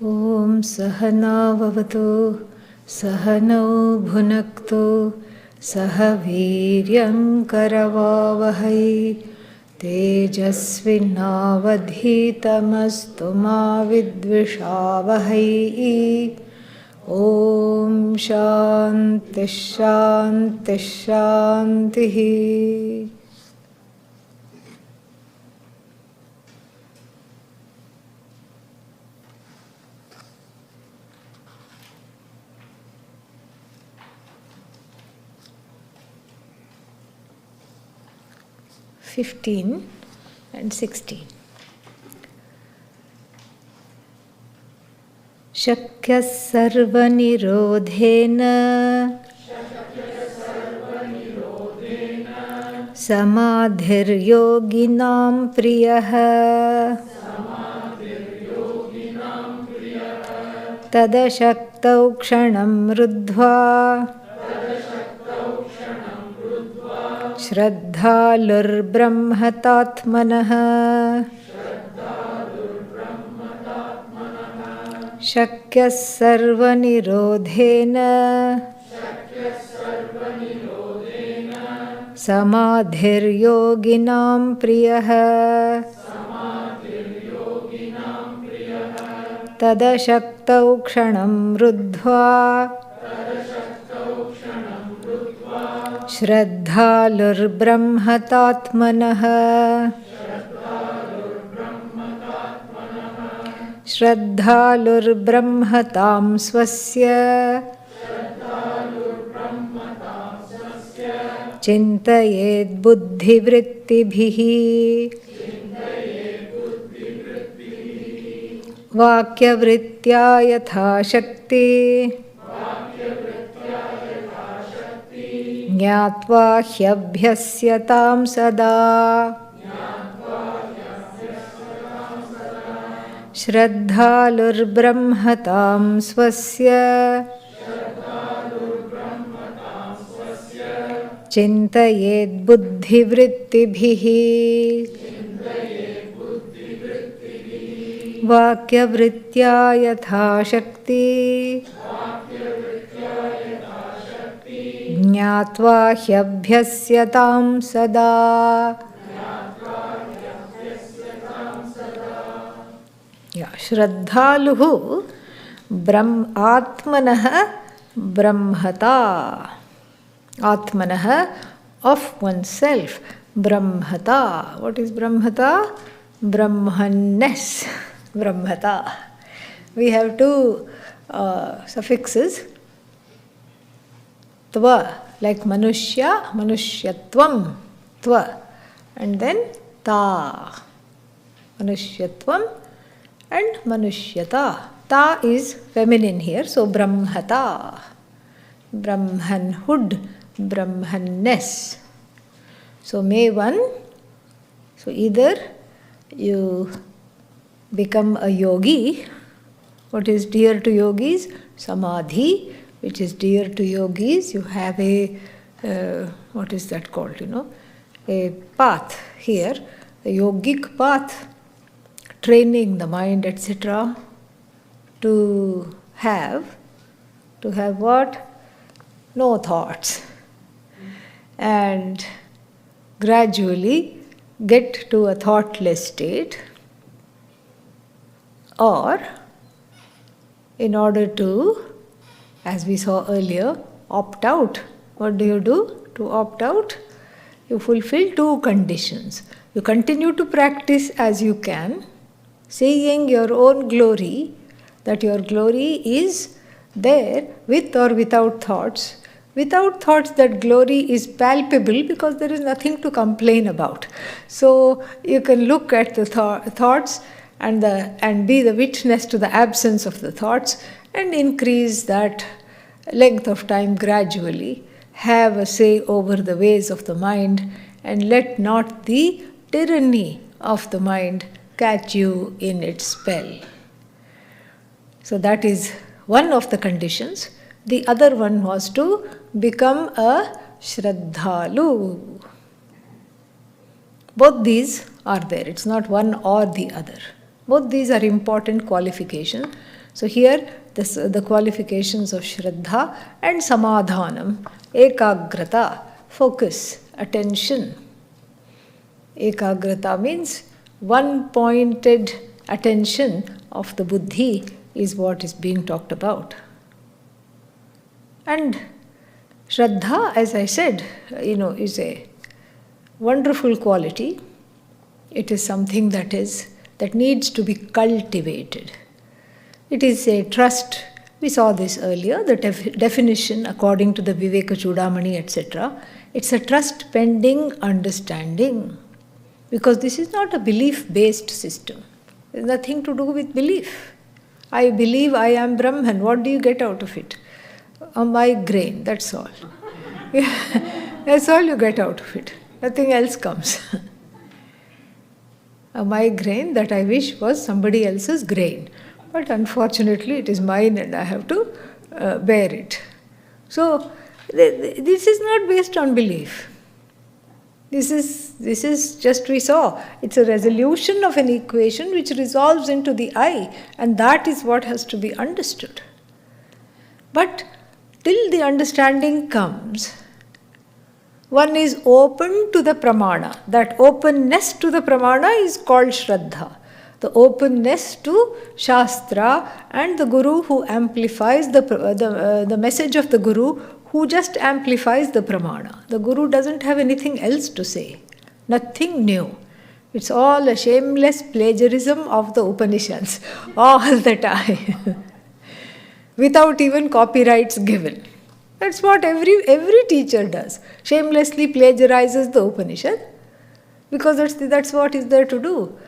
Om Sahana Vavatu Sahano Bhunaktu Sahaviryam Karavavahai Tejasvinavadhitamastu ma vidvishavahai. Om Shanti Shanti Shanti. (15 and 16). Shakya sarvanirodhena samadhiryoginam priyah tadashaktau kshanam ruddhva Shraddhalur brahmatatmanah Shakya sarvanirodhena samadhiryoginam priyah tadashaktau kshanam ruddhva Shraddhalur brahmatatmanah Shraddhalur brahmatam swasya Chintayet buddhivrittibhihi Vakya-Vrittya yatha shakti Jnatva hyabhyasyatam sada Shraddhalur brahmatam swasya Chintayet buddhivrittibhihi Vakya-Vrittya yatha shakti Jnatva hyabhyasyatam sada. Shraddhaluhu atmanah brahmata. Atmanah, of oneself. Brahmata. What is brahmata? Brahmanness. Brahmata. We have two suffixes. Tva, like manushya, manushyatvam, tva, and then ta, manushyatvam and manushyata. Ta is feminine here, so brahmata, brahmanhood, brahmanness. So may one, so either you become a yogi. What is dear to yogis? Samadhi, which is dear to yogis. You have a, what is that called, a path here, a yogic path, training the mind, etc. to have what? No thoughts. And gradually get to a thoughtless state, or in order to, as we saw earlier, opt out. What do you do to opt out? You fulfill two conditions. You continue to practice as you can, seeing your own glory, that your glory is there with or without thoughts. Without thoughts, that glory is palpable because there is nothing to complain about. So you can look at the thoughts and be the witness to the absence of the thoughts, and increase that length of time gradually. Have a say over the ways of the mind, and let not the tyranny of the mind catch you in its spell. So that is one of the conditions. The other one was to become a Shraddhalu. Both these are there. It's not one or the other. Both these are important qualifications. So here the qualifications of Shraddha and Samadhanam, Ekagrata, focus, attention. Ekagrata means one-pointed attention of the buddhi is what is being talked about. And Shraddha, as I said, is a wonderful quality. It is something that needs to be cultivated. It is a trust. We saw this earlier, the definition according to the Viveka Chudamani, etc. It's a trust pending understanding. Because this is not a belief-based system. There's nothing to do with belief. I believe I am Brahman. What do you get out of it? A migraine, that's all. That's all you get out of it. Nothing else comes. A migraine that I wish was somebody else's grain. But unfortunately it is mine and I have to bear it. So this is not based on belief. This is just we saw. It's a resolution of an equation which resolves into the I, and that is what has to be understood. But till the understanding comes, one is open to the pramana. That openness to the pramana is called Shraddha. The openness to Shastra and the Guru who amplifies the message of the Guru, who just amplifies the pramana. The Guru doesn't have anything else to say, nothing new. It's all a shameless plagiarism of the Upanishads all the time, without even copyrights given. That's what every teacher does, shamelessly plagiarizes the Upanishad, because that's what is there to do.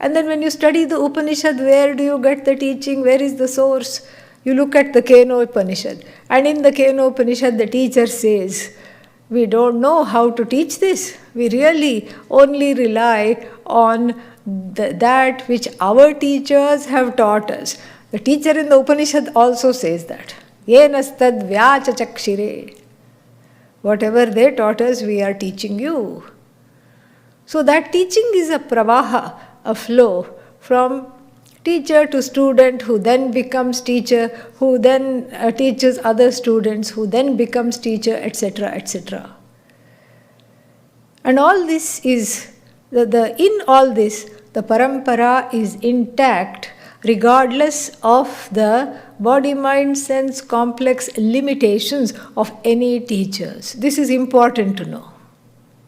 And then when you study the Upanishad, where do you get the teaching? Where is the source? You look at the Keno Upanishad. And in the Keno Upanishad, the teacher says, we don't know how to teach this. We really only rely on that which our teachers have taught us. The teacher in the Upanishad also says that. Yenastad vyacha chakshire. Whatever they taught us, we are teaching you. So that teaching is a pravaha, a flow from teacher to student, who then becomes teacher, who then teaches other students, who then becomes teacher, etc., etc. And all this is, in all this, the parampara is intact regardless of the body, mind, sense, complex limitations of any teachers. This is important to know.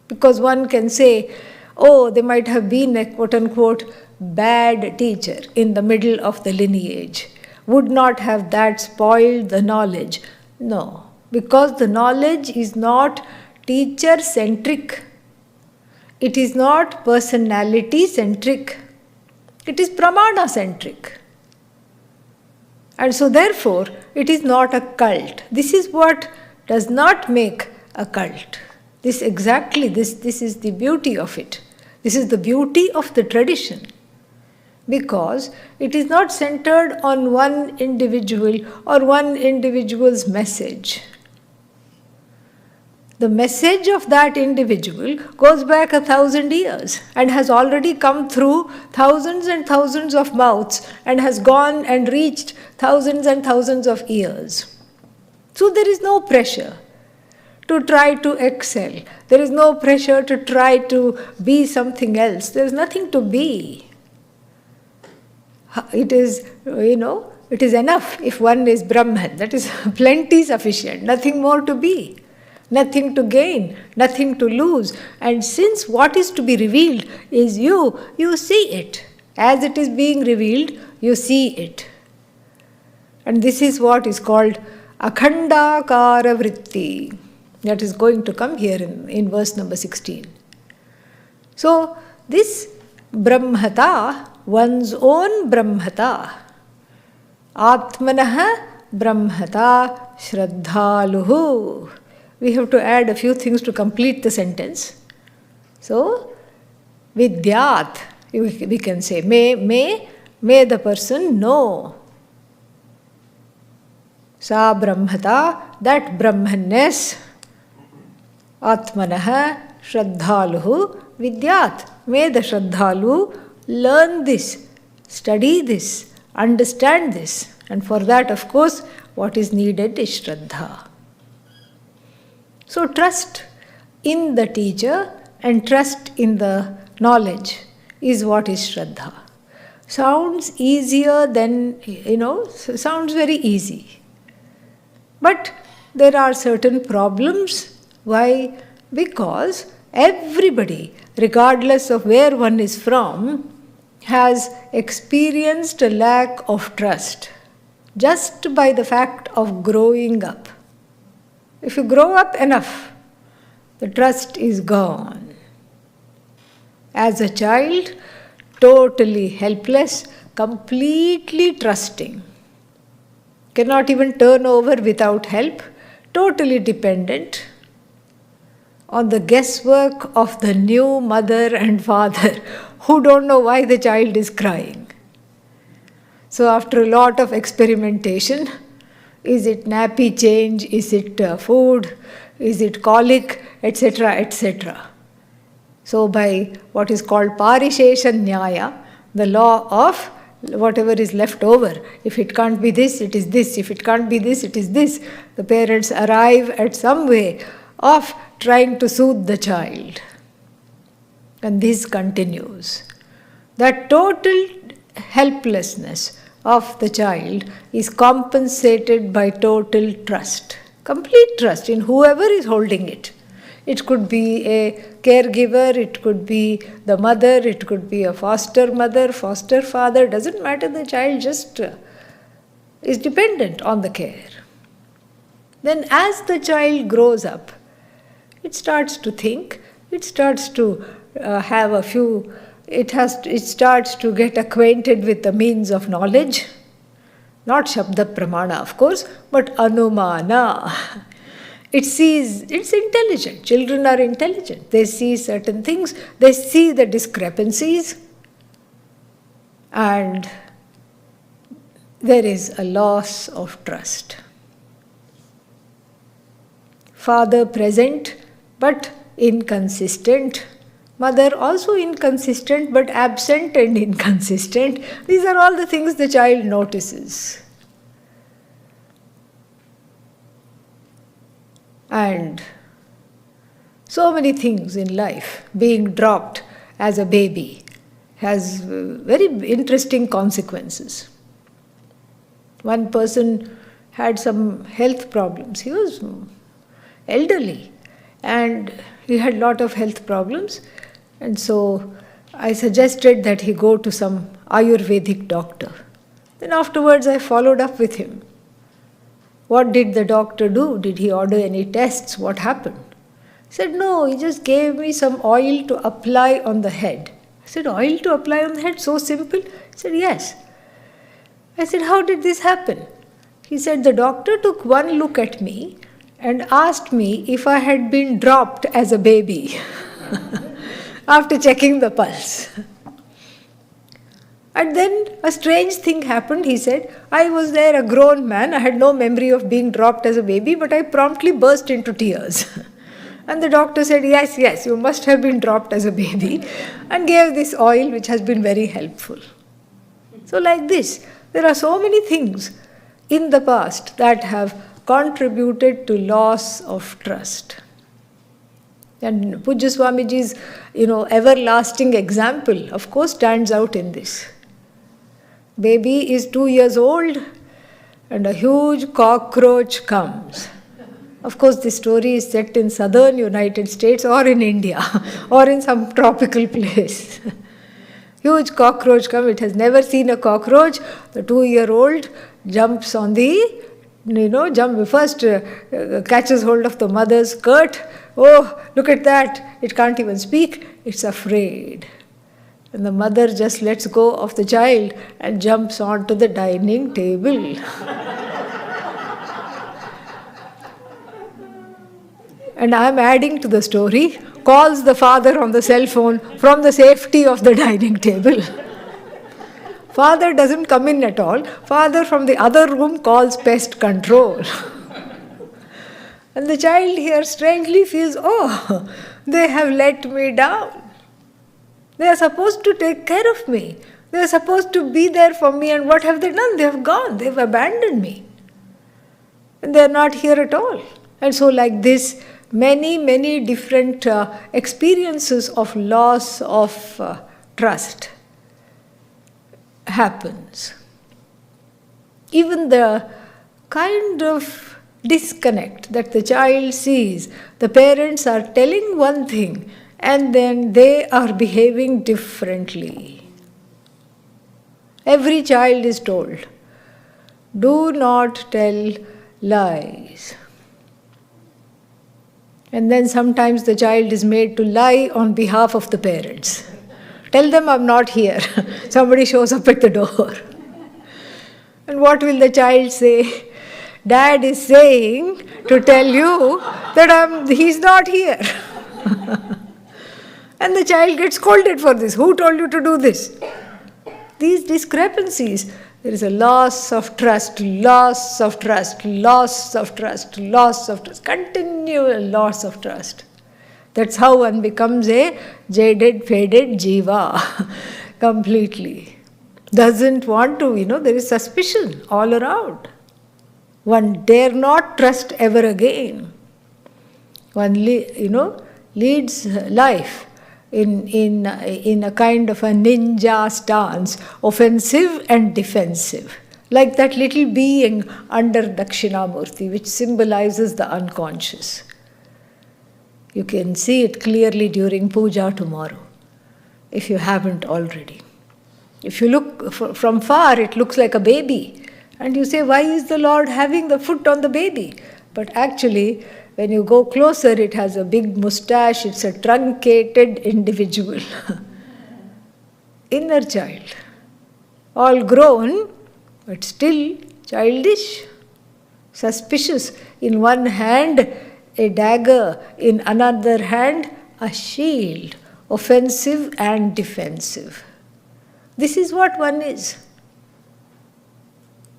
Because one can say, oh, they might have been a quote-unquote bad teacher in the middle of the lineage. Would not have that spoiled the knowledge? No, because the knowledge is not teacher-centric. It is not personality-centric. It is pramana-centric. And so therefore, it is not a cult. This is what does not make a cult. This is the beauty of it. This is the beauty of the tradition. Because it is not centered on one individual or one individual's message. The message of that individual goes back 1,000 years and has already come through thousands and thousands of mouths and has gone and reached thousands and thousands of ears. So there is no pressure to try to excel. There is no pressure to try to be something else. There is nothing to be. It is, it is enough if one is Brahman. That is plenty sufficient. Nothing more to be. Nothing to gain. Nothing to lose. And since what is to be revealed is you see it. As it is being revealed, you see it. And this is what is called Laghu-Vakya-Vrtti. That is going to come here in verse number 16. So, this Brahmata, one's own Brahmata, Atmanaha Brahmata Shraddhaluhu. We have to add a few things to complete the sentence. So, Vidyat, we can say, may the person know. Sa Brahmata, that Brahmanness, Atmanaha Shraddhaluhu Vidyat. May the Shraddhalu learn this, study this, understand this. And for that, of course, what is needed is Shraddha. So trust in the teacher and trust in the knowledge is what is Shraddha. Sounds easier than, sounds very easy. But there are certain problems. Why? Because everybody, regardless of where one is from, has experienced a lack of trust just by the fact of growing up. If you grow up enough, the trust is gone. As a child, totally helpless, completely trusting, cannot even turn over without help, totally dependent on the guesswork of the new mother and father who don't know why the child is crying. So after a lot of experimentation, is it nappy change, is it food, is it colic, etc., etc. So by what is called Parishesha Nyaya, the law of whatever is left over, if it can't be this, it is this, if it can't be this, it is this, the parents arrive at some way of trying to soothe the child. And this continues. That total helplessness of the child is compensated by total trust, complete trust in whoever is holding it. It could be a caregiver, it could be the mother, it could be a foster mother, foster father, doesn't matter, the child just is dependent on the care. Then as the child grows up, it starts to think, it starts to have a few, it starts to get acquainted with the means of knowledge, not Shabda Pramana of course, but Anumana. It sees, it's intelligent. Children are intelligent. They see certain things, they see the discrepancies, and there is a loss of trust. Father present but inconsistent. Mother also inconsistent but absent and inconsistent. These are all the things the child notices. And so many things in life, being dropped as a baby has very interesting consequences. One person had some health problems. He was elderly and he had a lot of health problems. And so I suggested that he go to some Ayurvedic doctor. Then afterwards I followed up with him. What did the doctor do? Did he order any tests? What happened? He said, no, he just gave me some oil to apply on the head. I said, oil to apply on the head? So simple? He said, yes. I said, how did this happen? He said, the doctor took one look at me and asked me if I had been dropped as a baby after checking the pulse. And then a strange thing happened, he said. I was there, a grown man. I had no memory of being dropped as a baby, but I promptly burst into tears. And the doctor said, yes, you must have been dropped as a baby, and gave this oil which has been very helpful. So like this, there are so many things in the past that have contributed to loss of trust. And Pujya Swamiji's, everlasting example, of course, stands out in this. Baby is 2 years old and a huge cockroach comes. Of course, this story is set in southern United States or in India or in some tropical place. Huge cockroach comes. It has never seen a cockroach. The 2-year-old jumps on catches hold of the mother's skirt. Oh, look at that. It can't even speak. It's afraid. And the mother just lets go of the child and jumps onto the dining table. And I'm adding to the story, calls the father on the cell phone from the safety of the dining table. Father doesn't come in at all. Father from the other room calls pest control. And the child here strangely feels, oh, they have let me down. They are supposed to take care of me. They are supposed to be there for me, and what have they done? They have gone, they have abandoned me. And they are not here at all. And so like this, many different experiences of loss of trust happens. Even the kind of disconnect that the child sees, the parents are telling one thing and then they are behaving differently. Every child is told, do not tell lies. And then sometimes the child is made to lie on behalf of the parents. Tell them I'm not here. Somebody shows up at the door. And what will the child say? Dad is saying to tell you that he's not here. And the child gets scolded for this. Who told you to do this? These discrepancies, there is a loss of trust, loss of trust, loss of trust, loss of trust, continual loss of trust. That's how one becomes a jaded, faded jiva completely. Doesn't want to, there is suspicion all around. One dare not trust ever again. One, leads life in a kind of a ninja stance, offensive and defensive. Like that little being under Dakshinamurti, which symbolizes the unconscious. You can see it clearly during puja tomorrow, if you haven't already. If you look from far, it looks like a baby. And you say, why is the Lord having the foot on the baby? But actually, when you go closer, it has a big mustache. It's a truncated individual. Inner child. All grown, but still childish. Suspicious. In one hand, a dagger. In another hand, a shield. Offensive and defensive. This is what one is.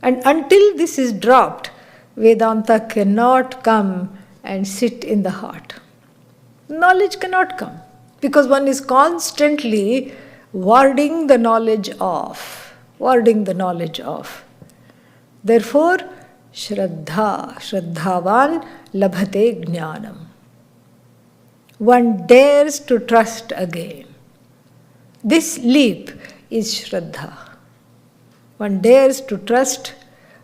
And until this is dropped, Vedanta cannot come and sit in the heart. Knowledge cannot come because one is constantly warding the knowledge off. Therefore, Shraddhavan labhate jnanam. One dares to trust again. This leap is Shraddha. One dares to trust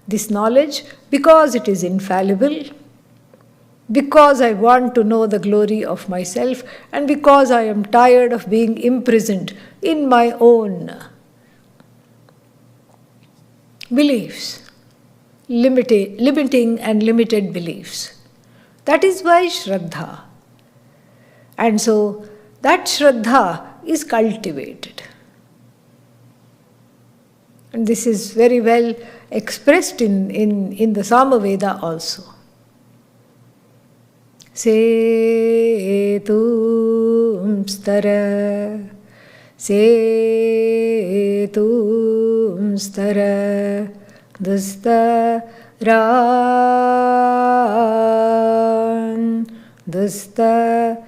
this knowledge because it is infallible, because I want to know the glory of myself, and because I am tired of being imprisoned in my own beliefs, limiting and limited beliefs. That is why Shraddha. And so that Shraddha is cultivated. And this is very well expressed in the Samaveda also. Setum stara, setum stara, dustaran, dustaran.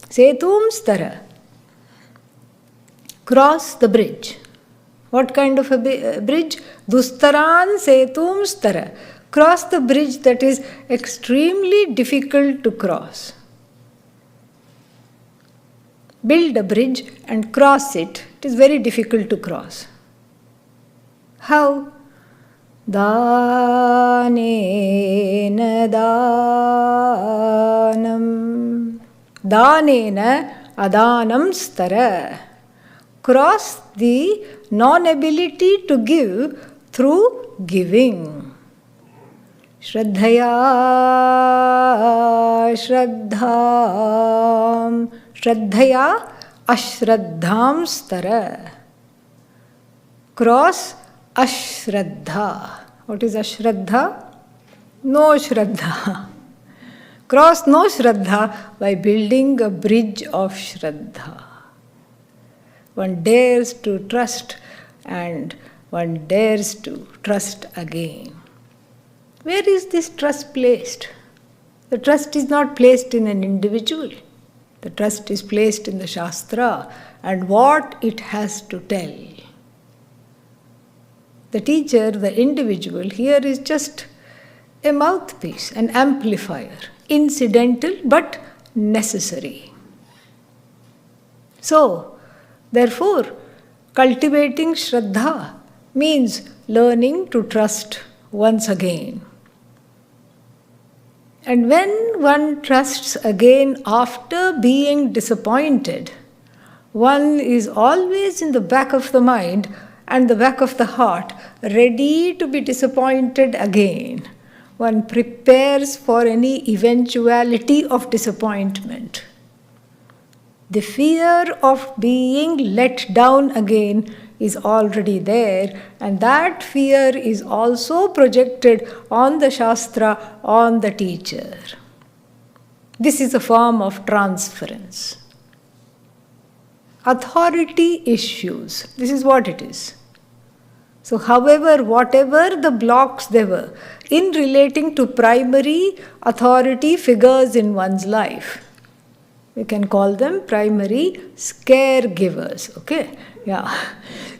Setum stara. Cross the bridge. What kind of a bridge? Dustaran setum stara. Cross the bridge that is extremely difficult to cross. Build a bridge and cross it. It is very difficult to cross. How? Danena danam. Danena adanam stara. Cross the non-ability to give through giving. Shraddhaya Shraddham. Shraddhaya Ashraddham stara. Cross Ashraddha. What is Ashraddha? No Shraddha. Cross no Shraddha by building a bridge of Shraddha. One dares to trust and one dares to trust again. Where is this trust placed? The trust is not placed in an individual. The trust is placed in the Shastra and what it has to tell. The teacher, the individual here is just a mouthpiece, an amplifier, incidental but necessary. So, therefore, cultivating Shraddha means learning to trust once again. And when one trusts again after being disappointed, one is always in the back of the mind and the back of the heart, ready to be disappointed again. One prepares for any eventuality of disappointment. The fear of being let down again is already there, and that fear is also projected on the Shastra, on the teacher. This is a form of transference. Authority issues. This is what it is. So, however, whatever the blocks there were in relating to primary authority figures in one's life, we can call them primary caregivers. Okay? Yeah.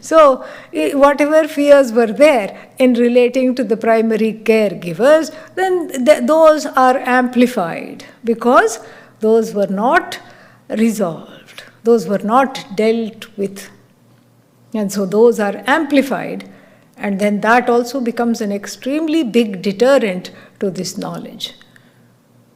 So, whatever fears were there in relating to the primary caregivers, then those are amplified because those were not resolved. Those were not dealt with. And so those are amplified, and then that also becomes an extremely big deterrent to this knowledge.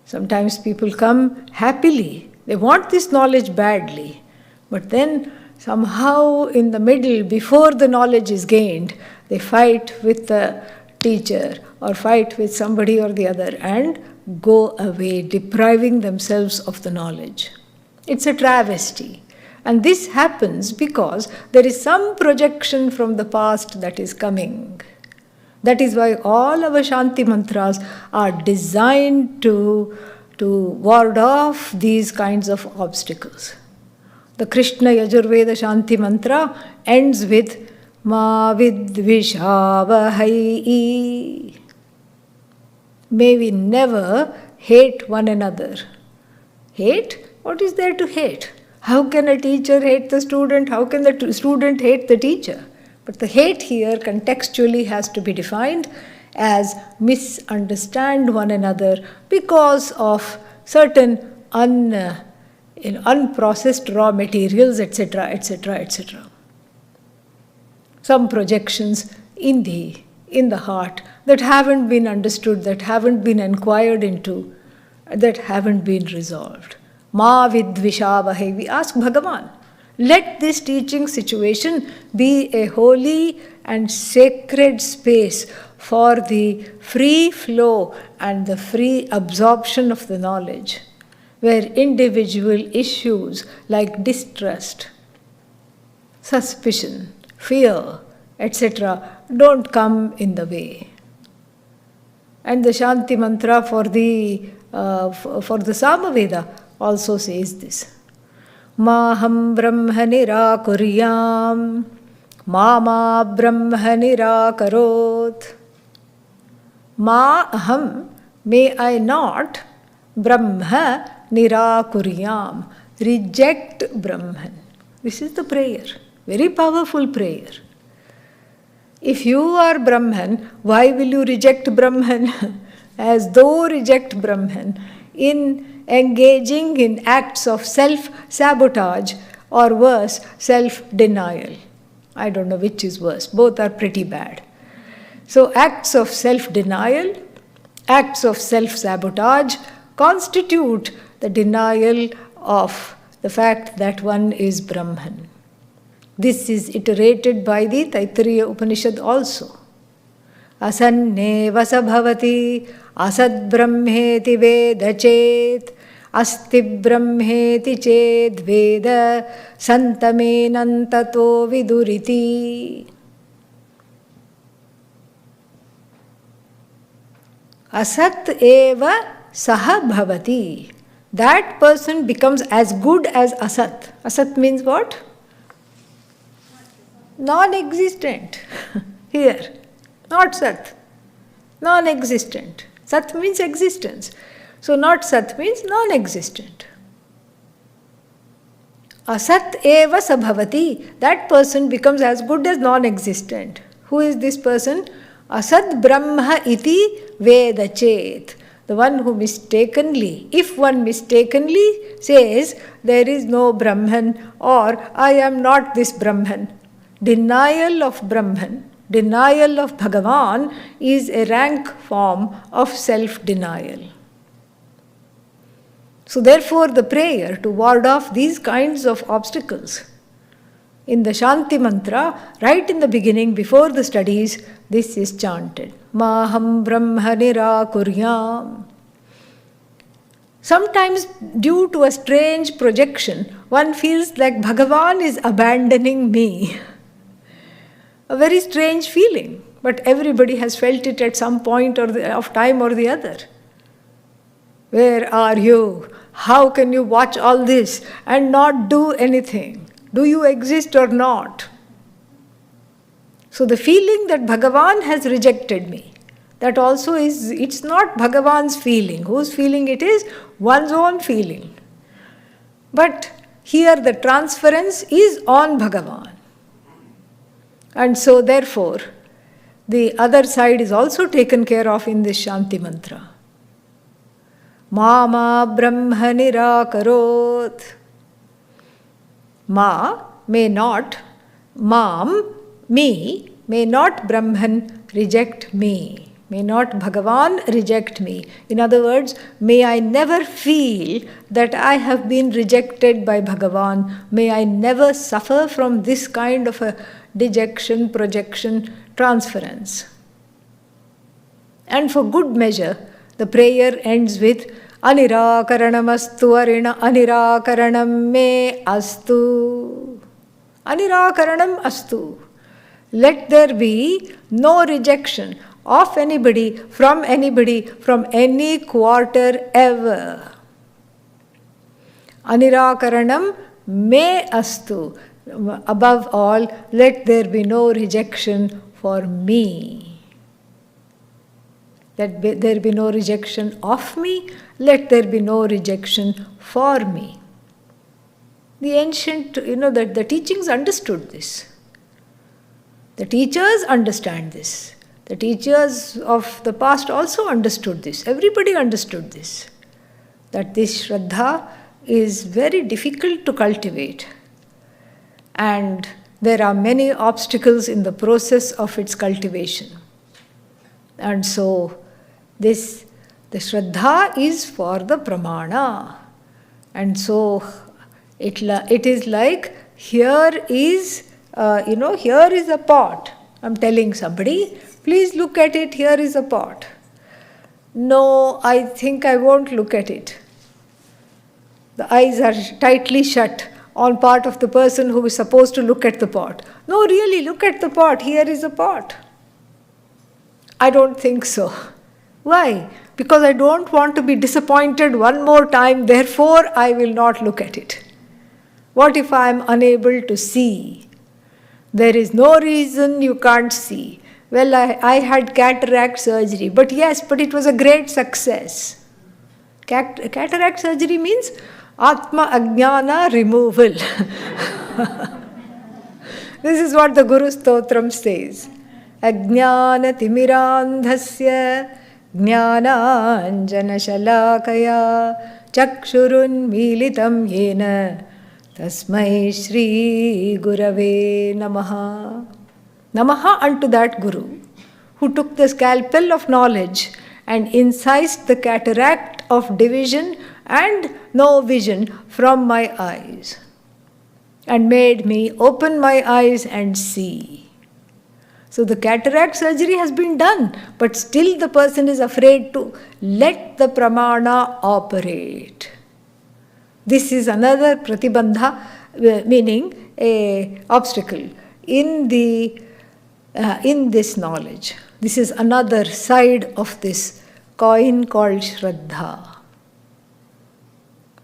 Sometimes people come happily. They want this knowledge badly. But then somehow in the middle, before the knowledge is gained, they fight with the teacher or fight with somebody or the other and go away, depriving themselves of the knowledge. It's a travesty. And this happens because there is some projection from the past that is coming. That is why all our Shanti mantras are designed to ward off these kinds of obstacles. The Krishna Yajurveda Shanti mantra ends with Ma vidvishavahai. May we never hate one another. Hate? What is there to hate? How can a teacher hate the student? How can the student hate the teacher? But the hate here contextually has to be defined as misunderstand one another because of certain unprocessed raw materials, etc., etc., etc. Some projections in the heart that haven't been understood, that haven't been inquired into, that haven't been resolved. Ma vidvishavahe. We ask Bhagavan, let this teaching situation be a holy and sacred space for the free flow and the free absorption of the knowledge, where individual issues like distrust, suspicion, fear, etc. don't come in the way. And the Shanti mantra for the Samaveda also says this. Maham brahma nirakuryam, mama brahma nirakarot. Ma aham, may I not, brahma nirakuryam, reject Brahman. This is the prayer, very powerful prayer. If you are Brahman, why will you reject Brahman? As though reject Brahman in engaging in acts of self-sabotage or worse, self-denial. I don't know which is worse. Both are pretty bad. So acts of self-denial, acts of self-sabotage constitute the denial of the fact that one is Brahman. This is iterated by the Taittiriya Upanishad also. Asanne vasabhavati asad brahmeti veda chet asti brahmeti ched veda santamenantato viduriti. Asat eva saha bhavati. That person becomes as good as asat. Asat means what? Non-existent. Here. Not Sat. Non-existent. Sat means existence. So not Sat means non-existent. Asat eva sabhavati. That person becomes as good as non-existent. Who is this person? Asat Brahma iti Veda Chet. The one who mistakenly, if one mistakenly says there is no Brahman or I am not this Brahman, denial of Brahman, denial of Bhagavan is a rank form of self-denial. So therefore the prayer to ward off these kinds of obstacles, in the Shanti mantra, right in the beginning, before the studies, this is chanted. Maham Brahma Nirakuryam. Sometimes, due to a strange projection, one feels like Bhagavan is abandoning me. A very strange feeling, but everybody has felt it at some point of time or the other. Where are you? How can you watch all this and not do anything? Do you exist or not? So the feeling that Bhagavan has rejected me, that also is, it's not Bhagavan's feeling. Whose feeling it is? One's own feeling. But here the transference is on Bhagavan. And so therefore, the other side is also taken care of in this Shanti mantra. Mama Brahma Nirakarot. Ma may not, Mam, me, may not Brahman reject me. May not Bhagavan reject me. In other words, may I never feel that I have been rejected by Bhagavan. May I never suffer from this kind of a dejection, projection, transference. And for good measure, the prayer ends with Anirakaranam astu arina anirakaranam me astu. Anirakaranam astu. Let there be no rejection of anybody, from any quarter ever. Anirakaranam me astu. Above all, let there be no rejection for me. Let there be no rejection of me, let there be no rejection for me. The ancient, the teachings understood this. The teachers understand this. The teachers of the past also understood this. Everybody understood this. That this Shraddha is very difficult to cultivate. And there are many obstacles in the process of its cultivation. And so, the Shraddha is for the pramana. And so, it is like, here is a pot. I'm telling somebody, please look at it, here is a pot. No, I think I won't look at it. The eyes are tightly shut on part of the person who is supposed to look at the pot. No, really, look at the pot, here is a pot. I don't think so. Why? Because I don't want to be disappointed one more time, therefore I will not look at it. What if I am unable to see? There is no reason you can't see. Well, I had cataract surgery, but it was a great success. Cataract surgery means Atma Ajnana removal. This is what the Guru Stotram says. Ajnana timirandhasya jnananjana shalakaya chakshurun militam yena tasmai Shri Gurave Namaha. Namaha unto that Guru who took the scalpel of knowledge and incised the cataract of division and no vision from my eyes and made me open my eyes and see. So the cataract surgery has been done, but still the person is afraid to let the pramana operate. This is another pratibandha, meaning a obstacle in this knowledge. This is another side of this coin called Shraddha.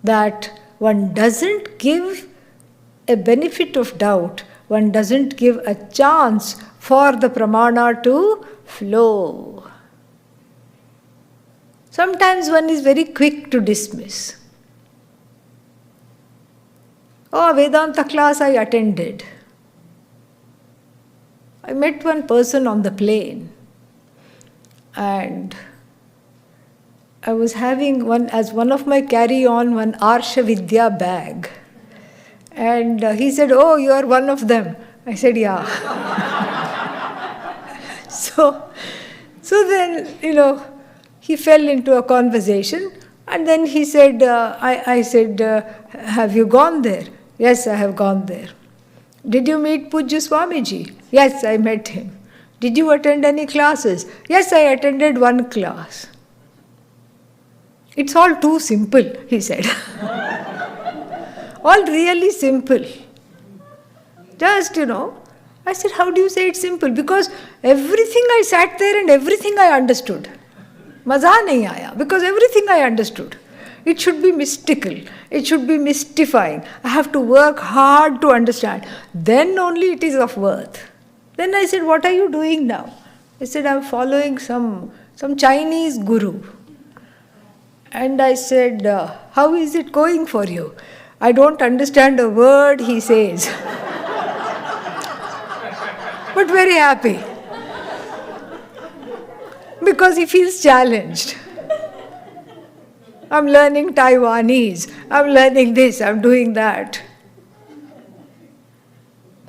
That one doesn't give a benefit of doubt, one doesn't give a chance for the pramana to flow. Sometimes one is very quick to dismiss. Oh, Vedanta class I attended. I met one person on the plane, and I was having one of my carry-on, one Arsha Vidya bag. And he said, "Oh, you are one of them." I said, "Yeah." So then, he fell into a conversation, and then he said, I said, "Have you gone there?" "Yes, I have gone there." "Did you meet Pujya Swamiji?" "Yes, I met him." "Did you attend any classes?" "Yes, I attended one class." "It's all too simple," he said. All really simple. Just, I said, "How do you say it's simple?" "Because everything I sat there and everything I understood. Maza nahi aaya, because everything I understood. It should be mystical. It should be mystifying. I have to work hard to understand. Then only it is of worth." Then I said, "What are you doing now?" He said, "I'm following some Chinese guru." And I said, "How is it going for you?" "I don't understand a word he says." But very happy. Because he feels challenged. "I'm learning Taiwanese. I'm learning this. I'm doing that."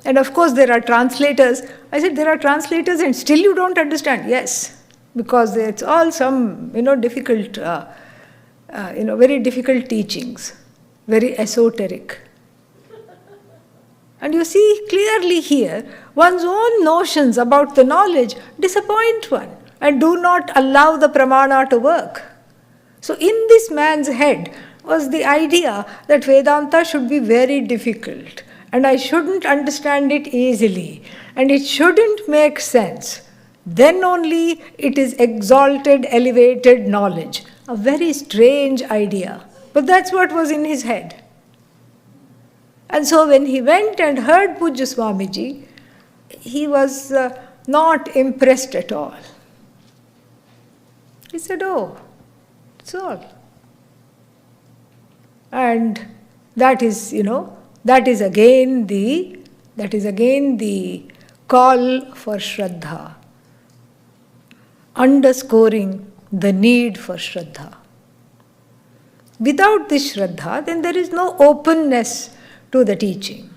And of course there are translators. I said, "There are translators and still you don't understand?" "Yes. Because it's all some, difficult, very difficult teachings. Very esoteric." And you see clearly here, one's own notions about the knowledge disappoint one and do not allow the pramana to work. So in this man's head was the idea that Vedanta should be very difficult and I shouldn't understand it easily and it shouldn't make sense. Then only it is exalted, elevated knowledge. A very strange idea. But that's what was in his head. And so when he went and heard Pujya Swamiji, he was not impressed at all. He said, "Oh, that's all." And that is again the call for Shraddha, underscoring the need for Shraddha. Without this Shraddha, then there is no openness to the teaching.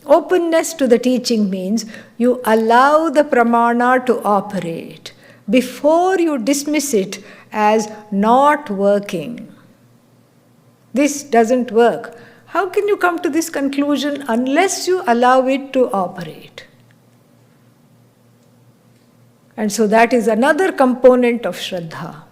Openness to the teaching means you allow the pramana to operate before you dismiss it as not working. This doesn't work. How can you come to this conclusion unless you allow it to operate? And so that is another component of Shraddha.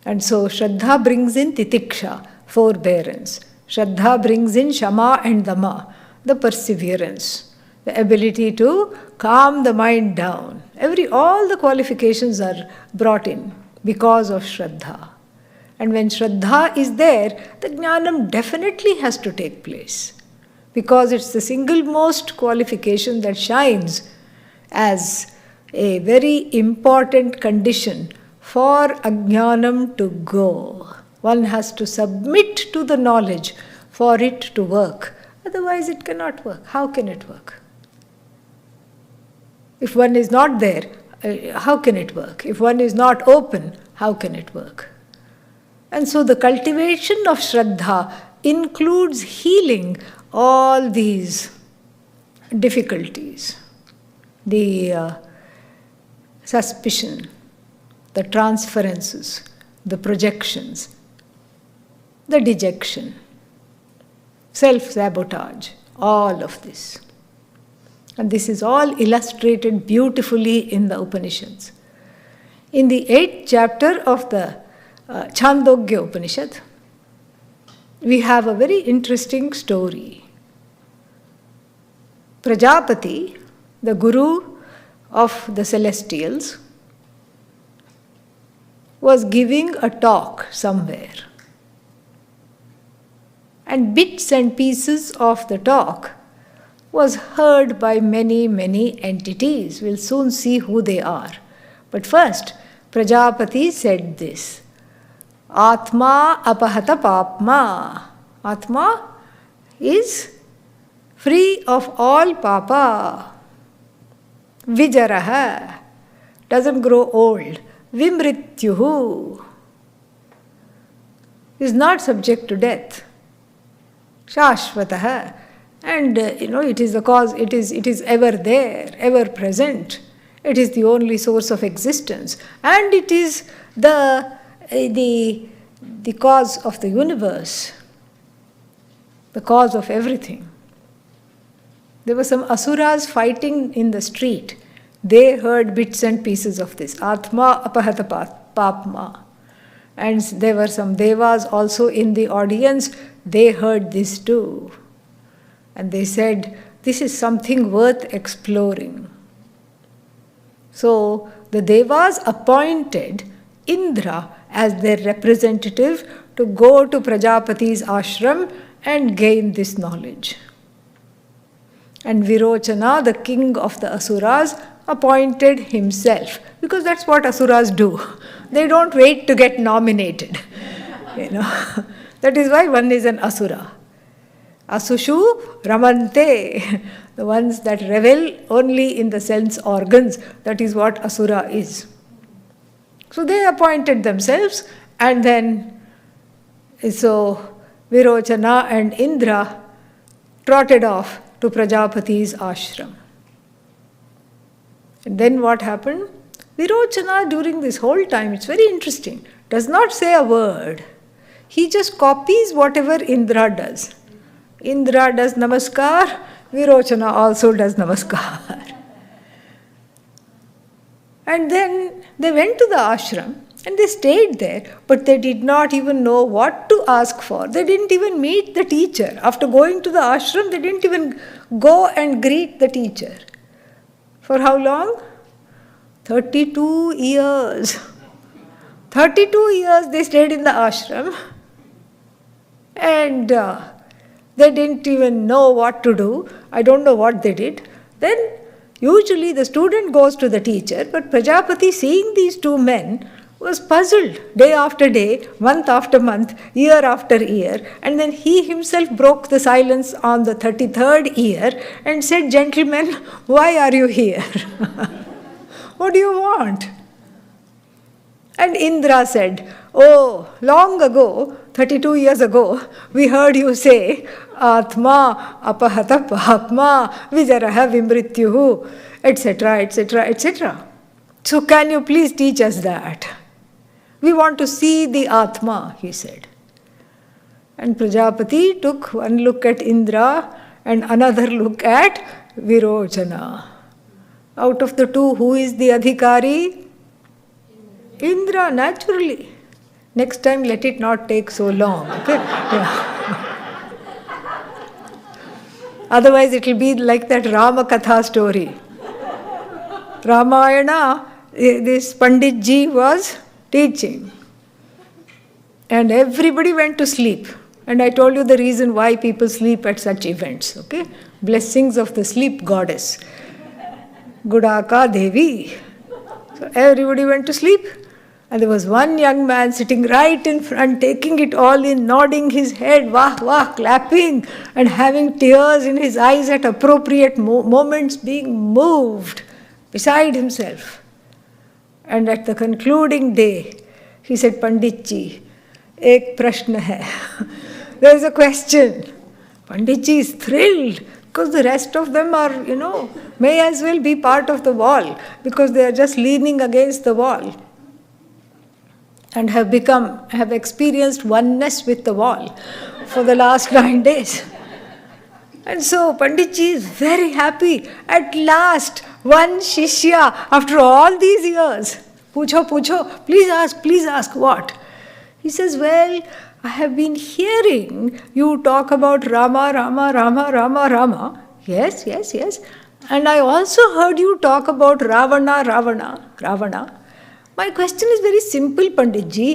And so Shraddha brings in titiksha, forbearance. Shraddha brings in shama and dama, the perseverance, the ability to calm the mind down. All the qualifications are brought in because of Shraddha. And when Shraddha is there, the jnanam definitely has to take place. Because it's the single most qualification that shines as a very important condition for ajnanam to go. One has to submit to the knowledge for it to work. Otherwise it cannot work. How can it work? If one is not there, how can it work? If one is not open, how can it work? And so the cultivation of Shraddha includes healing all these difficulties. The suspicion, the transferences, the projections, the dejection, self-sabotage, all of this. And this is all illustrated beautifully in the Upanishads. In the 8th chapter of the Chandogya Upanishad, we have a very interesting story. Prajapati, the guru of the celestials, was giving a talk somewhere. And bits and pieces of the talk was heard by many, many entities. We'll soon see who they are. But first, Prajapati said this: Atma apahata papma. Atma is free of all papa. Vijaraha, doesn't grow old. Vimrityuhu, is not subject to death. Shashvataha, and it is the cause, it is ever there, ever present. It is the only source of existence, and it is the cause of the universe, the cause of everything. There were some asuras fighting in the street. They heard bits and pieces of this. Atma apahata papma. And there were some devas also in the audience. They heard this too. And they said, this is something worth exploring. So the devas appointed Indra as their representative to go to Prajapati's ashram and gain this knowledge. And Virochana, the king of the Asuras, appointed himself, because that's what Asuras do. They don't wait to get nominated. That is why one is an Asura. Asushu ramante, the ones that revel only in the sense organs, that is what Asura is. So they appointed themselves, and then so Virochana and Indra trotted off to Prajapati's ashram. And then what happened? Virochana during this whole time, it's very interesting, does not say a word. He just copies whatever Indra does. Indra does namaskar, Virochana also does namaskar. And then they went to the ashram and they stayed there, but they did not even know what to ask for. They didn't even meet the teacher. After going to the ashram, they didn't even go and greet the teacher. For how long? 32 years. 32 years they stayed in the ashram, and they didn't even know what to do. I don't know what they did. Then usually the student goes to the teacher, but Prajapati, seeing these two men, was puzzled day after day, month after month, year after year, and then he himself broke the silence on the 33rd year and said, "Gentlemen, why are you here? What do you want?" And Indra said, "Oh, long ago, 32 years ago, we heard you say, Atma apahata papma vijaraha vimrityuhu, etc., etc., etc. So can you please teach us that? We want to see the Atma," he said. And Prajapati took one look at Indra and another look at Virochana. Out of the two, who is the Adhikari? Indra, naturally. Next time, let it not take so long. Okay? Yeah. Otherwise, it will be like that Rama Katha story. Ramayana, this Panditji was teaching, and everybody went to sleep. And I told you the reason why people sleep at such events. Okay? Blessings of the sleep goddess, Gudaka Devi. So everybody went to sleep. And there was one young man sitting right in front, taking it all in, nodding his head, wah, wah, clapping, and having tears in his eyes at appropriate moments, being moved beside himself. And at the concluding day, he said, "Panditji, ek prashna hai." There is a question. Panditji is thrilled because the rest of them are, may as well be part of the wall because they are just leaning against the wall and have experienced oneness with the wall for the last 9 days. And so Panditji is very happy. At last, one Shishya, after all these years, Pucho, please ask what? He says, "Well, I have been hearing you talk about Rama, Rama, Rama, Rama, Rama. Yes. And I also heard you talk about Ravana, Ravana. My question is very simple, Panditji.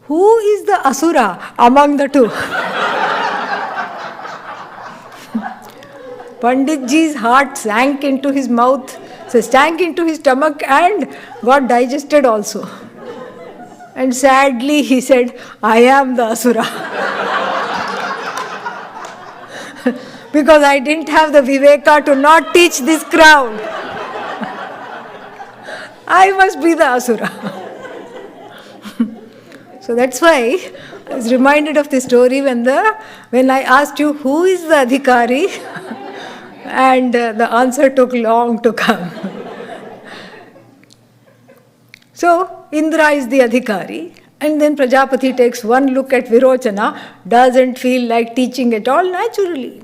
Who is the Asura among the two?" Panditji's heart sank into his mouth, sank into his stomach and got digested also. And sadly he said, "I am the Asura." because I didn't have the viveka to not teach this crowd. I must be the asura. So that's why I was reminded of the story when I asked you who is the adhikari, and the answer took long to come. So Indra is the adhikari, and then Prajapati takes one look at Virochana, doesn't feel like teaching at all naturally.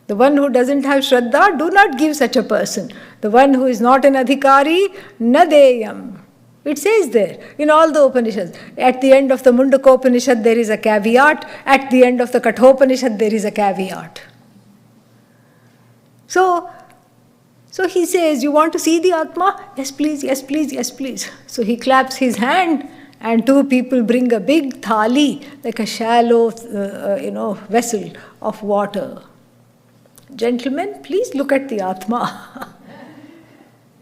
The one who doesn't have Shraddha, do not give such a person. The one who is not an adhikari, nadeyam. It says there in all the Upanishads. At the end of the Mundaka-Upanishad there is a caveat. At the end of the Kathopanishad there is a caveat. So he says, you want to see the Atma? Yes please, yes please, yes please. So he claps his hand and two people bring a big thali, like a shallow vessel of water. Gentlemen, please look at the Atma.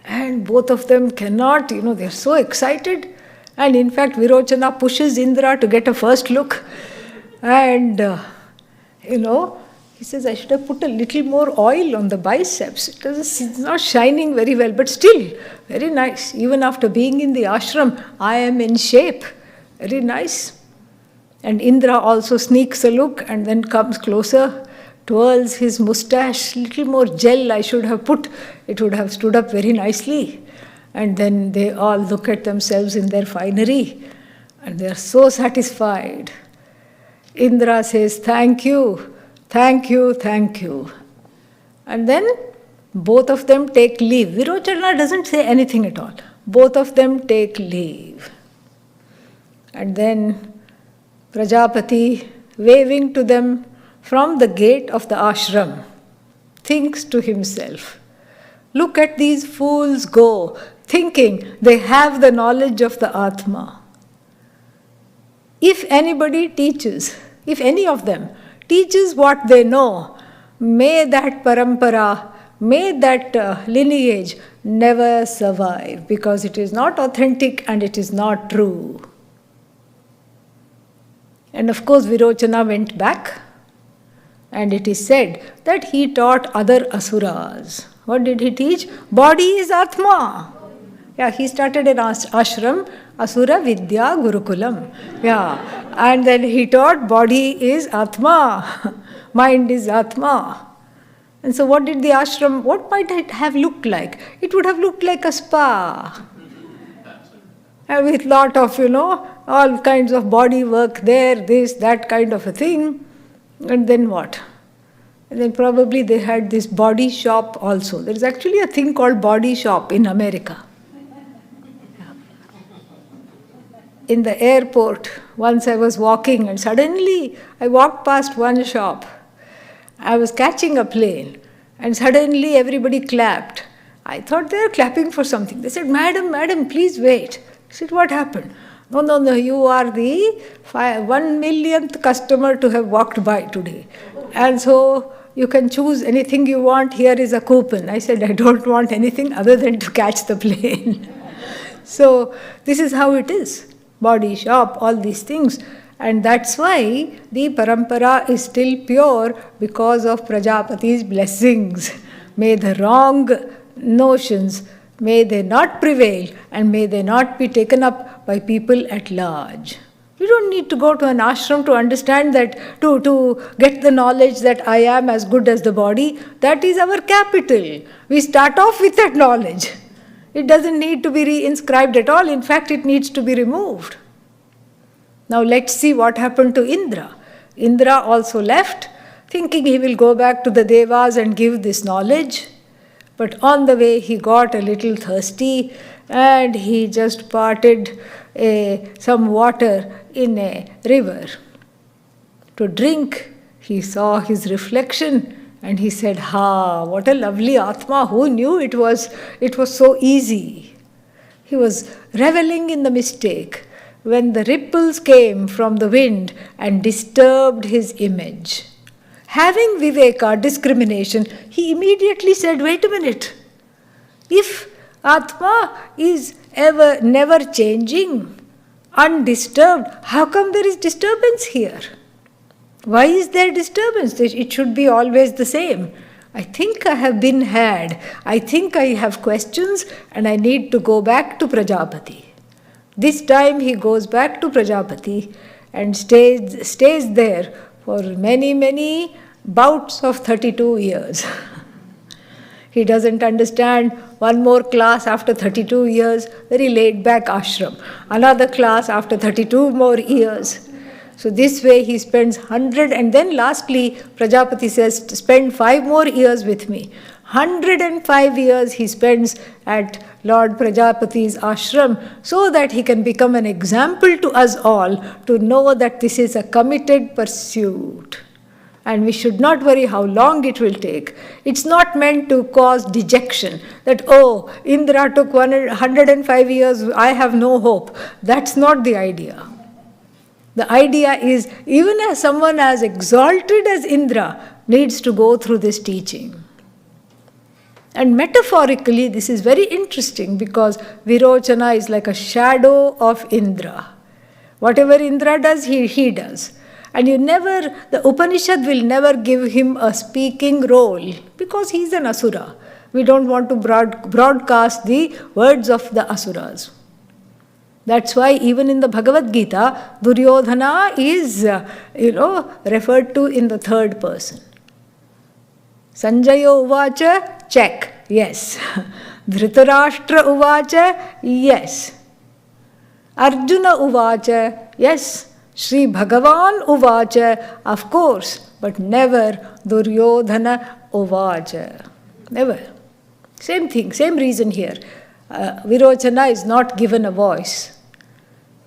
And both of them cannot, they're so excited. And in fact, Virochana pushes Indra to get a first look. And, he says, I should have put a little more oil on the biceps. It's not shining very well, but still, very nice. Even after being in the ashram, I am in shape. Very nice. And Indra also sneaks a look and then comes closer, twirls his moustache, little more gel I should have put. It would have stood up very nicely. And then they all look at themselves in their finery and they are so satisfied. Indra says, thank you, thank you, thank you. And then both of them take leave. Virochana doesn't say anything at all. Both of them take leave. And then Prajapati, waving to them from the gate of the ashram, thinks to himself, look at these fools go, thinking they have the knowledge of the Atma. If anybody teaches, if any of them teaches what they know, may that parampara, may that lineage never survive, because it is not authentic and it is not true. And of course Virochana went back, and it is said that he taught other asuras. What did he teach? Body is Atma. Yeah, he started an ashram, Asura Vidya Gurukulam. Yeah, and then he taught body is Atma, mind is Atma. And so what did the ashram, what might it have looked like? It would have looked like a spa. With lot of, all kinds of body work there, this, that kind of a thing. And then what? And then probably they had this body shop also. There is actually a thing called body shop in America. In the airport, once I was walking and suddenly I walked past one shop. I was catching a plane and suddenly everybody clapped. I thought they were clapping for something. They said, Madam, please wait. I said, what happened? No, you are the 1 millionth customer to have walked by today. And so you can choose anything you want. Here is a coupon. I said, I don't want anything other than to catch the plane. So this is how it is. Body shop, all these things. And that's why the parampara is still pure, because of Prajapati's blessings. May the wrong notions, may they not prevail, and may they not be taken up by people at large. You don't need to go to an ashram to understand that, to get the knowledge that I am as good as the body. That is our capital. We start off with that knowledge. It doesn't need to be reinscribed at all. In fact, it needs to be removed. Now let's see what happened to Indra. Indra also left, thinking he will go back to the Devas and give this knowledge. But on the way he got a little thirsty and he just parted some water in a river. To drink, he saw his reflection and he said, what a lovely Atma, who knew it was so easy. He was reveling in the mistake when the ripples came from the wind and disturbed his image. Having viveka, discrimination, he immediately said, wait a minute, if Atma is never changing, undisturbed, how come there is disturbance here? Why is there disturbance? It should be always the same. I think I have been had. I think I have questions and I need to go back to Prajapati. This time he goes back to Prajapati and stays there for many, many bouts of 32 years. He doesn't understand. One more class after 32 years, very laid back ashram. Another class after 32 more years. So this way he spends 100, and then lastly Prajapati says, spend 5 more years with me. 105 years he spends at Lord Prajapati's ashram so that he can become an example to us all to know that this is a committed pursuit. And we should not worry how long it will take. It's not meant to cause dejection that, oh, Indra took 105 years, I have no hope. That's not the idea. The idea is, even as someone as exalted as Indra needs to go through this teaching. And metaphorically, this is very interesting because Virochana is like a shadow of Indra. Whatever Indra does, he does. And the Upanishad will never give him a speaking role because he's an asura. We don't want to broadcast the words of the asuras. That's why even in the Bhagavad Gita, Duryodhana is, referred to in the third person. Sanjaya uvacha, check, yes. Dhritarashtra uvacha, yes. Arjuna uvacha, yes. Sri Bhagavan uvacha, of course, but never Duryodhana uvacha. Never. Same thing, same reason here. Virochana is not given a voice.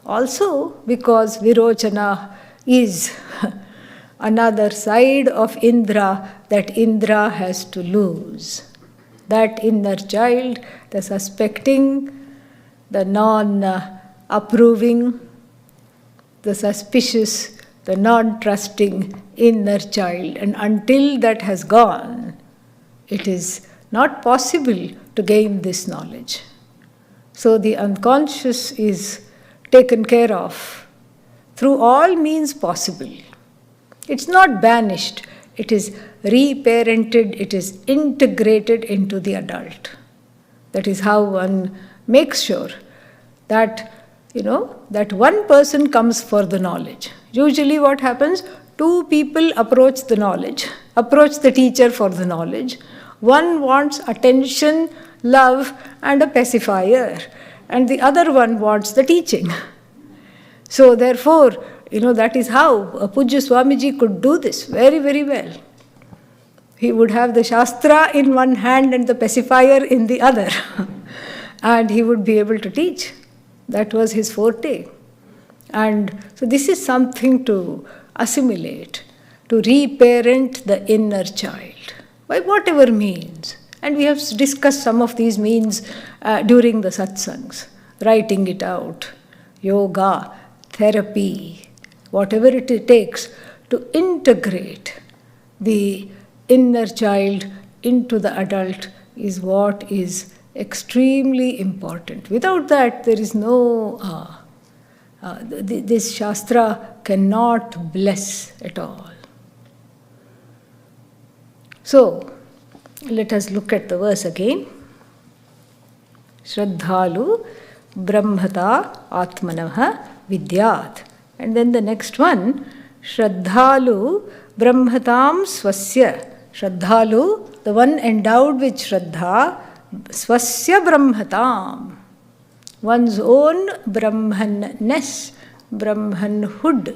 Also because Virochana is another side of Indra that Indra has to lose. That inner child, the suspecting, the non-approving, the suspicious, the non-trusting inner child. And until that has gone, it is not possible to gain this knowledge. So the unconscious is taken care of through all means possible. It's not banished, it is reparented, it is integrated into the adult. That is how one makes sure that, that one person comes for the knowledge. Usually what happens, 2 people approach the teacher for the knowledge. One wants attention, love, and a pacifier, and the other one wants the teaching. So therefore, that is how Pujya Swamiji could do this very, very well. He would have the Shastra in one hand and the pacifier in the other, and he would be able to teach. That was his forte. And so this is something to assimilate, to reparent the inner child, by whatever means. And we have discussed some of these means during the satsangs. Writing it out, yoga, therapy, whatever it takes to integrate the inner child into the adult is what is extremely important. Without that, there is no, this Shastra cannot bless at all. So, let us look at the verse again. Shraddhalu brahmata atmanah vidyat. And then the next one, Shraddhalu brahmatam swasya. Shraddhalu, the one endowed with Shraddha, swasya brahmatam. One's own brahmanness, brahmanhood.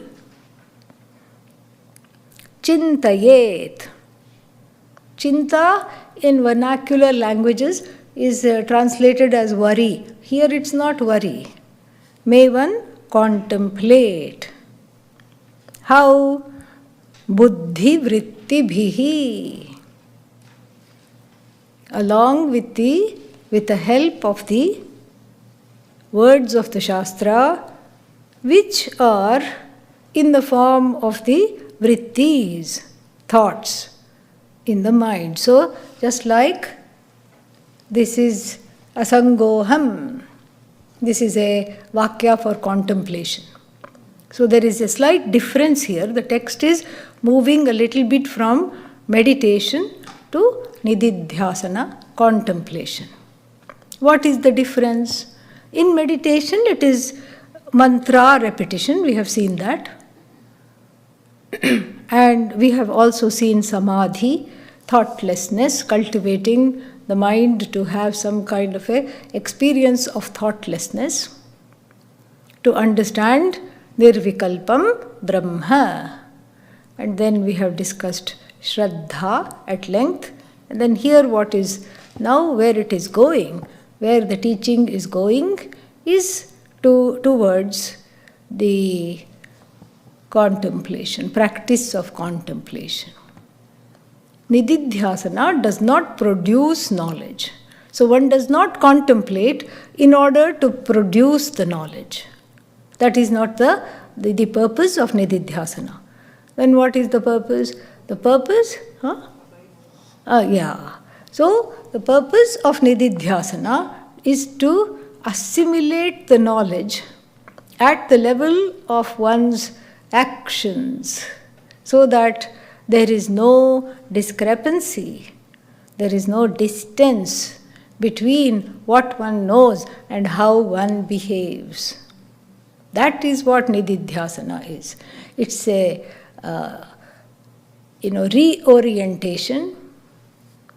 Chintayet. Chinta in vernacular languages is translated as worry. Here it's not worry. May one contemplate. How? Buddhi-vritti bhihi. Along with the help of the words of the Shastra, which are in the form of the vrittis, thoughts in the mind. So, just like this is asangoham, this is a vakya for contemplation. So, there is a slight difference here. The text is moving a little bit from meditation to nididhyasana, contemplation. What is the difference? In meditation, it is mantra repetition, we have seen that. And we have also seen samadhi, thoughtlessness, cultivating the mind to have some kind of a experience of thoughtlessness, to understand nirvikalpam brahma. And then we have discussed shraddha at length. And then here what is now where it is going, where the teaching is going, is towards the contemplation, practice of contemplation. Nididhyasana does not produce knowledge. So one does not contemplate in order to produce the knowledge. That is not the purpose of nididhyasana. Then what is the purpose? The purpose? So the purpose of nididhyasana is to assimilate the knowledge at the level of one's actions, so that there is no discrepancy, there is no distance between what one knows and how one behaves. That is what nididhyasana is. It's a reorientation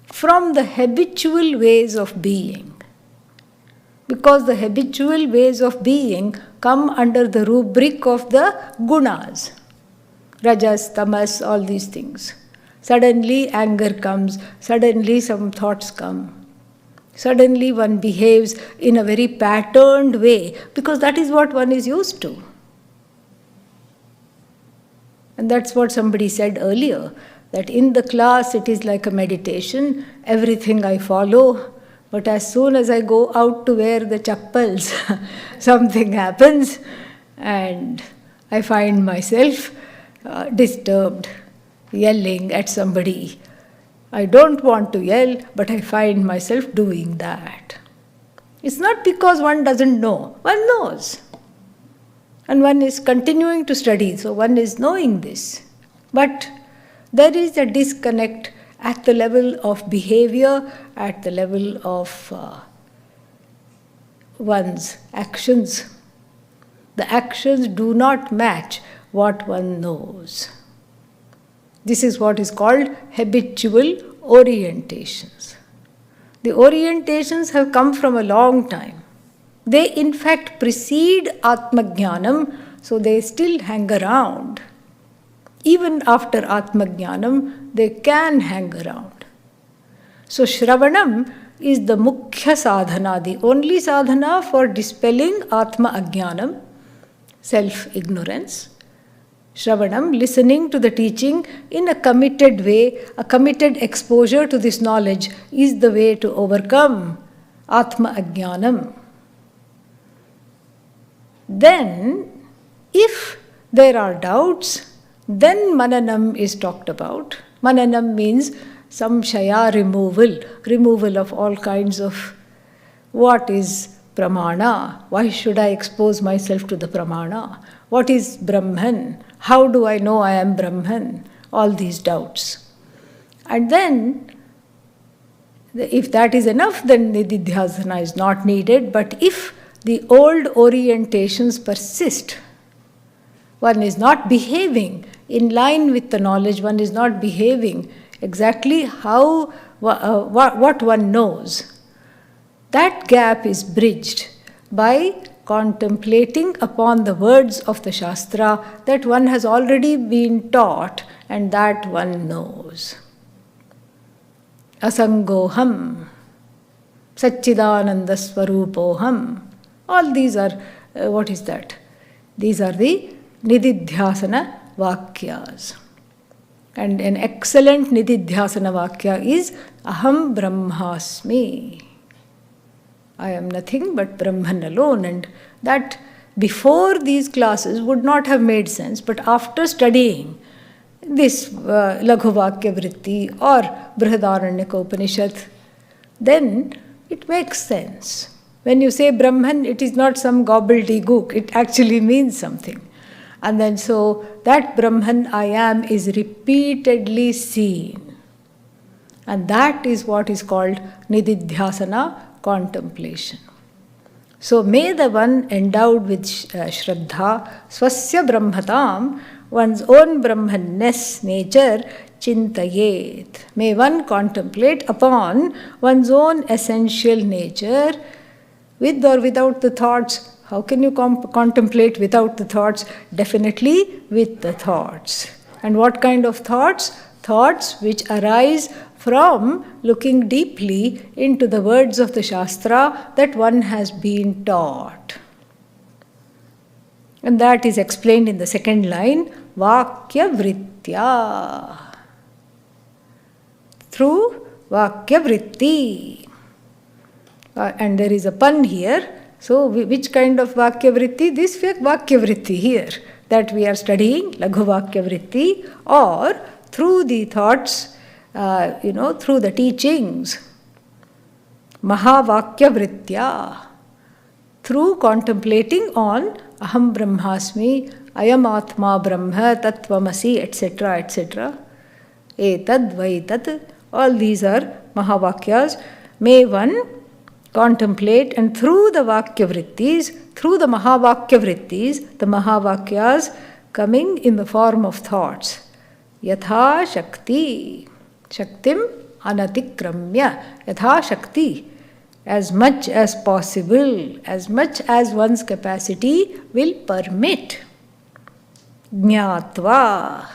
from the habitual ways of being. Because the habitual ways of being come under the rubric of the gunas. Rajas, tamas, all these things. Suddenly anger comes, suddenly some thoughts come. Suddenly one behaves in a very patterned way, because that is what one is used to. And that's what somebody said earlier, that in the class it is like a meditation, everything I follow, but as soon as I go out to wear the chappals, something happens and I find myself disturbed, yelling at somebody. I don't want to yell, but I find myself doing that. It's not because one doesn't know, one knows. And one is continuing to study, so one is knowing this. But there is a disconnect at the level of behavior, at the level of one's actions. The actions do not match what one knows. This is what is called habitual orientations. The orientations have come from a long time. They in fact precede Atmajnanam, so they still hang around. Even after Atmajnanam, they can hang around. So Shravanam is the Mukhya sadhana, the only sadhana for dispelling Atma Ajnanam, self-ignorance. Shravanam, listening to the teaching in a committed way, a committed exposure to this knowledge is the way to overcome Atma Ajnanam. Then, if there are doubts, then Mananam is talked about. Mananam means samshaya removal of all kinds of what is pramana, why should I expose myself to the pramana, what is Brahman, how do I know I am Brahman, all these doubts. And then, if that is enough, then nididhyasana is not needed, but if the old orientations persist, one is not behaving in line with the knowledge, one is not behaving exactly how what one knows. That gap is bridged by contemplating upon the words of the Shastra that one has already been taught and that one knows. Asangoham, Satchidananda Swarupoham. All these are, what is that? These are the nididhyasana vakyas. And an excellent nididhyasana vakya is Aham Brahmasmi. I am nothing but Brahman alone. And that before these classes would not have made sense, but after studying this Laghu-Vakya-Vrtti or Brihadaranyaka Upanishad, then it makes sense. When you say Brahman, it is not some gobbledygook, it actually means something. And then so that Brahman I am is repeatedly seen. And that is what is called Nididhyasana, contemplation. So may the one endowed with Shraddha, Swasya Brahmatam, one's own Brahmanness, nature, Chintayet. May one contemplate upon one's own essential nature, with or without the thoughts. How can you contemplate without the thoughts? Definitely with the thoughts. And what kind of thoughts? Thoughts which arise from looking deeply into the words of the Shastra that one has been taught. And that is explained in the second line, Vakya-Vritya. Through Vakya-Vritti. And there is a pun here. So, which kind of Vakya-Vritti? This Vakya-Vritti here that we are studying, Laghu-Vakya-Vrtti, or through the thoughts, through the teachings, Mahavakya-Vritya, through contemplating on Aham Brahmasmi, Ayam Atma Brahma, Tattvamasi, etc., etc. Etad, Vaitat, all these are Mahavakyas. May one contemplate, and through the Vakya-Vrittis, through the Mahavakya-Vrittis, the Mahavakyas coming in the form of thoughts. Yatha Shakti, Shaktim Anatikramya, Yatha Shakti, as much as possible, as much as one's capacity will permit. Jnatva,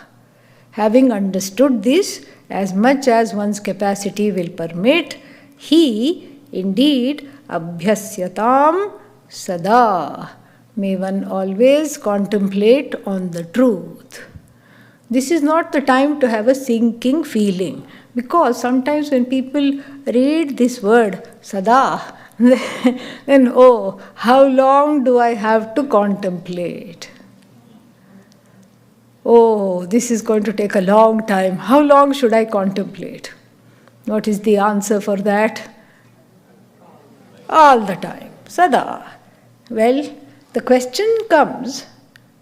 having understood this, as much as one's capacity will permit, he indeed abhyasyatam sada. May one always contemplate on the truth. This is not the time to have a sinking feeling, because sometimes when people read this word sada, then oh, how long do I have to contemplate? Oh, this is going to take a long time. How long should I contemplate? What is the answer for that? All the time. Sada. Well, the question comes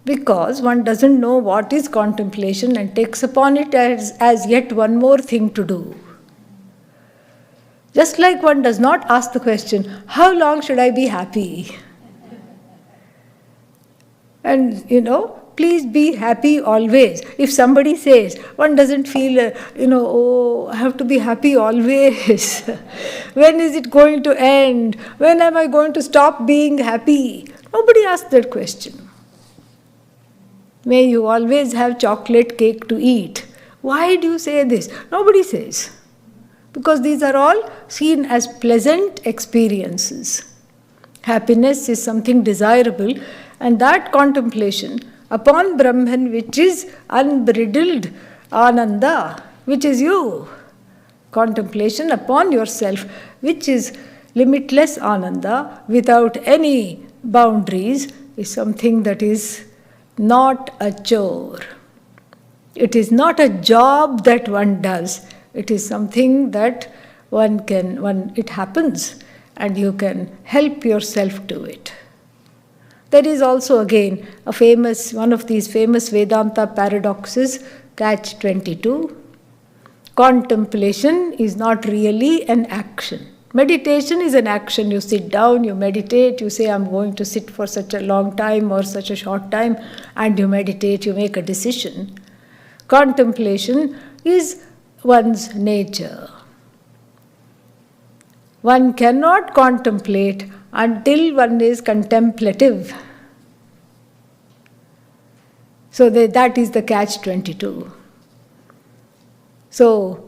because one doesn't know what is contemplation and takes upon it as yet one more thing to do. Just like one does not ask the question, how long should I be happy? And please be happy always. If somebody says, one doesn't feel, oh, I have to be happy always. When is it going to end? When am I going to stop being happy? Nobody asks that question. May you always have chocolate cake to eat. Why do you say this? Nobody says. Because these are all seen as pleasant experiences. Happiness is something desirable, and that contemplation upon Brahman, which is unbridled Ananda, which is you. Contemplation upon yourself, which is limitless Ananda, without any boundaries, is something that is not a chore. It is not a job that one does. It is something that it happens, and you can help yourself to it. There is also again one of these famous Vedanta paradoxes, catch 22. Contemplation is not really an action. Meditation is an action. You sit down, you meditate, you say, I'm going to sit for such a long time or such a short time, and you meditate, you make a decision. Contemplation is one's nature. One cannot contemplate until one is contemplative. So that is the catch-22. So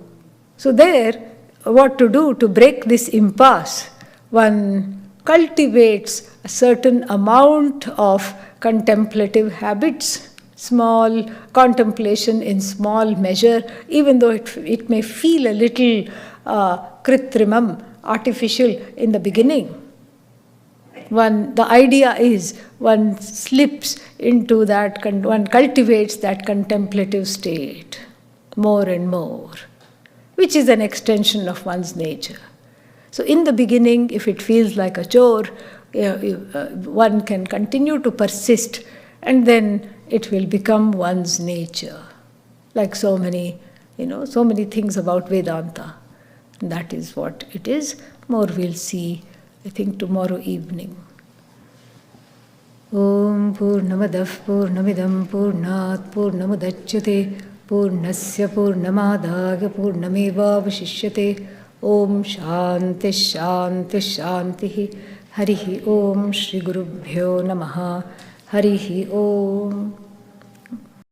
there, what to do to break this impasse? One cultivates a certain amount of contemplative habits, small contemplation in small measure, even though it may feel a little kritrimam, artificial in the beginning. The idea is one slips into that, one cultivates that contemplative state more and more, which is an extension of one's nature. So in the beginning, if it feels like a chore, one can continue to persist, and then it will become one's nature. Like so many things about Vedanta. That is what it is. More we'll see, I think, tomorrow evening. Om Purnamadav Purnamidam Purnat Purnamudachyate Purnasya Purnamadaya Purnameva Vashishyate. Om Shanti Shanti Shanti. Harihi Om Shri Gurubhyo Namaha. Harihi Om.